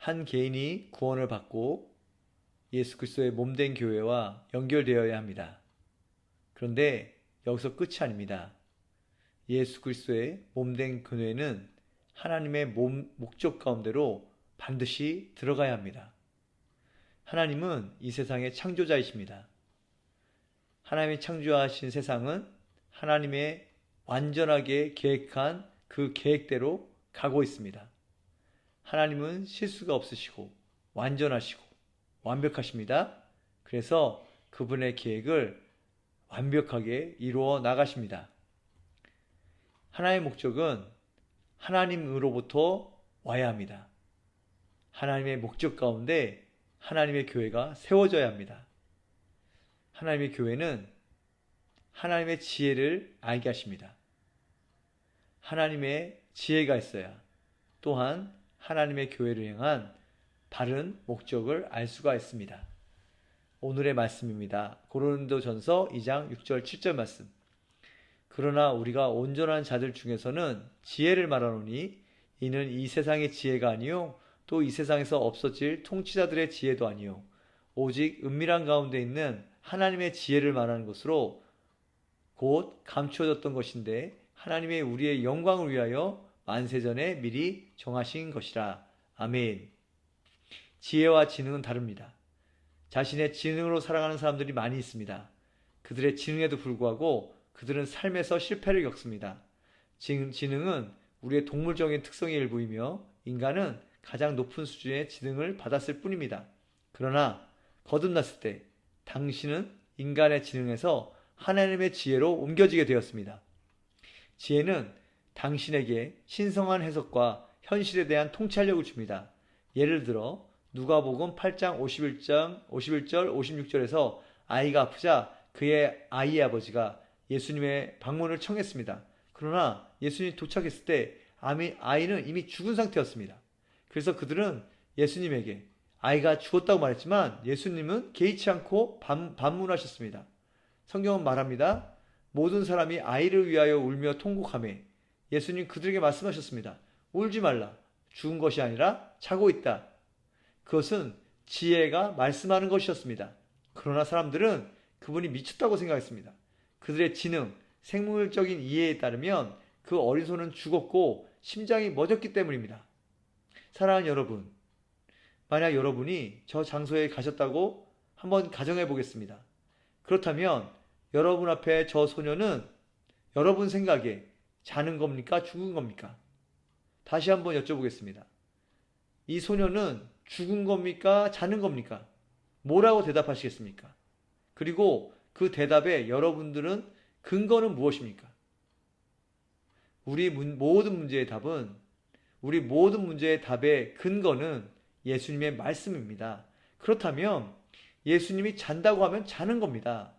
한 개인이 구원을 받고 예수 그리스도의 몸된 교회와 연결되어야 합니다. 그런데 여기서 끝이 아닙니다. 예수 그리스도의 몸된 교회는 하나님의 목적 가운데로 반드시 들어가야 합니다. 하나님은 이 세상의 창조자이십니다. 하나님이 창조하신 세상은 하나님의 완전하게 계획한 그 계획대로 가고 있습니다. 하나님은 실수가 없으시고 완전하시고 완벽하십니다. 그래서 그분의 계획을 완벽하게 이루어 나가십니다. 하나님의 목적은 하나님으로부터 와야 합니다. 하나님의 목적 가운데 하나님의 교회가 세워져야 합니다. 하나님의 교회는 하나님의 지혜를 알게 하십니다. 하나님의 지혜가 있어야 또한 하나님의 교회를 향한 바른 목적을 알 수가 있습니다. 오늘의 말씀입니다. 고린도전서 2장 6절 7절 말씀. 그러나 우리가 온전한 자들 중에서는 지혜를 말하노니 이는 이 세상의 지혜가 아니요 또 이 세상에서 없어질 통치자들의 지혜도 아니요 오직 은밀한 가운데 있는 하나님의 지혜를 말하는 것으로 곧 감추어졌던 것인데 하나님의 우리의 영광을 위하여 만세전에 미리 정하신 것이라. 아멘. 지혜와 지능은 다릅니다. 자신의 지능으로 살아가는 사람들이 많이 있습니다. 그들의 지능에도 불구하고 그들은 삶에서 실패를 겪습니다. 지능은 우리의 동물적인 특성의 일부이며 인간은 가장 높은 수준의 지능을 받았을 뿐입니다. 그러나 거듭났을 때 당신은 인간의 지능에서 하나님의 지혜로 옮겨지게 되었습니다. 지혜는 당신에게 신성한 해석과 현실에 대한 통찰력을 줍니다. 예를 들어 누가복음 8장 51절 56절에서 아이가 아프자 그의 아이의 아버지가 예수님의 방문을 청했습니다. 그러나 예수님이 도착했을 때 아이는 이미 죽은 상태였습니다. 그래서 그들은 예수님에게 아이가 죽었다고 말했지만 예수님은 개의치 않고 반문하셨습니다. 성경은 말합니다. 모든 사람이 아이를 위하여 울며 통곡하매 예수님 그들에게 말씀하셨습니다. 울지 말라. 죽은 것이 아니라 자고 있다. 그것은 지혜가 말씀하는 것이었습니다. 그러나 사람들은 그분이 미쳤다고 생각했습니다. 그들의 지능, 생물적인 이해에 따르면 그 어린 손은 죽었고 심장이 멎었기 때문입니다. 사랑하는 여러분, 만약 여러분이 저 장소에 가셨다고 한번 가정해 보겠습니다. 그렇다면 여러분 앞에 저 소녀는 여러분 생각에 자는 겁니까? 죽은 겁니까? 다시 한번 여쭤보겠습니다. 이 소녀는 죽은 겁니까? 자는 겁니까? 뭐라고 대답하시겠습니까? 그리고 그 대답에 여러분들은 근거는 무엇입니까? 우리 모든 문제의 답의 근거는 예수님의 말씀입니다. 그렇다면 예수님이 잔다고 하면 자는 겁니다.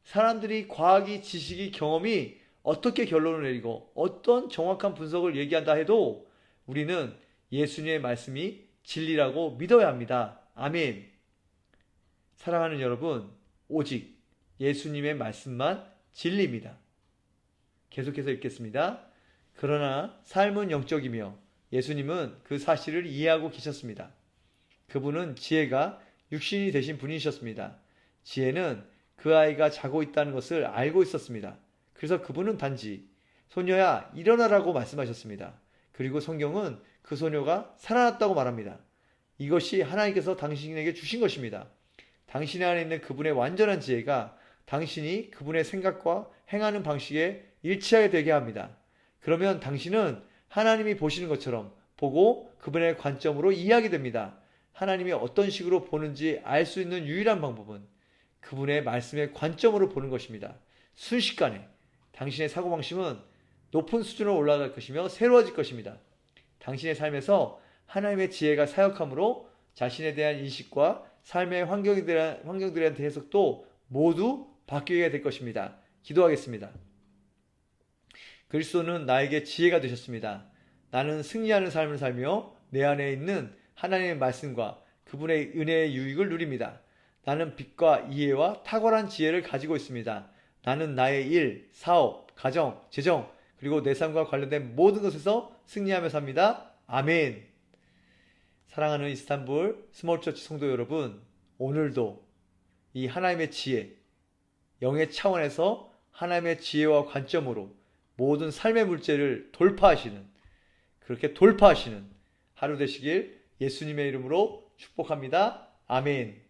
사람들이 과학이, 지식이, 경험이 어떻게 결론을 내리고 어떤 정확한 분석을 얘기한다 해도 우리는 예수님의 말씀이 진리라고 믿어야 합니다. 아멘. 사랑하는 여러분, 오직 예수님의 말씀만 진리입니다. 계속해서 읽겠습니다. 그러나 삶은 영적이며 예수님은 그 사실을 이해하고 계셨습니다. 그분은 지혜가 육신이 되신 분이셨습니다. 지혜는 그 아이가 자고 있다는 것을 알고 있었습니다. 그래서 그분은 단지 소녀야 일어나라고 말씀하셨습니다. 그리고 성경은 그 소녀가 살아났다고 말합니다. 이것이 하나님께서 당신에게 주신 것입니다. 당신 안에 있는 그분의 완전한 지혜가 당신이 그분의 생각과 행하는 방식에 일치하게 되게 합니다. 그러면 당신은 하나님이 보시는 것처럼 보고 그분의 관점으로 이해하게 됩니다. 하나님이 어떤 식으로 보는지 알 수 있는 유일한 방법은 그분의 말씀의 관점으로 보는 것입니다. 순식간에 당신의 사고방식은 높은 수준으로 올라갈 것이며 새로워질 것입니다. 당신의 삶에서 하나님의 지혜가 사역함으로 자신에 대한 인식과 삶의 환경들에 대한 해석도 모두 바뀌게 될 것입니다. 기도하겠습니다. 그리스도는 나에게 지혜가 되셨습니다. 나는 승리하는 삶을 살며 내 안에 있는 하나님의 말씀과 그분의 은혜의 유익을 누립니다. 나는 빛과 이해와 탁월한 지혜를 가지고 있습니다. 나는 나의 일, 사업, 가정, 재정, 그리고 내 삶과 관련된 모든 것에서 승리하며 삽니다. 아멘. 사랑하는 이스탄불 스몰처치 성도 여러분, 오늘도 이 하나님의 지혜, 영의 차원에서 하나님의 지혜와 관점으로 모든 삶의 문제를 그렇게 돌파하시는 하루 되시길 예수님의 이름으로 축복합니다. 아멘.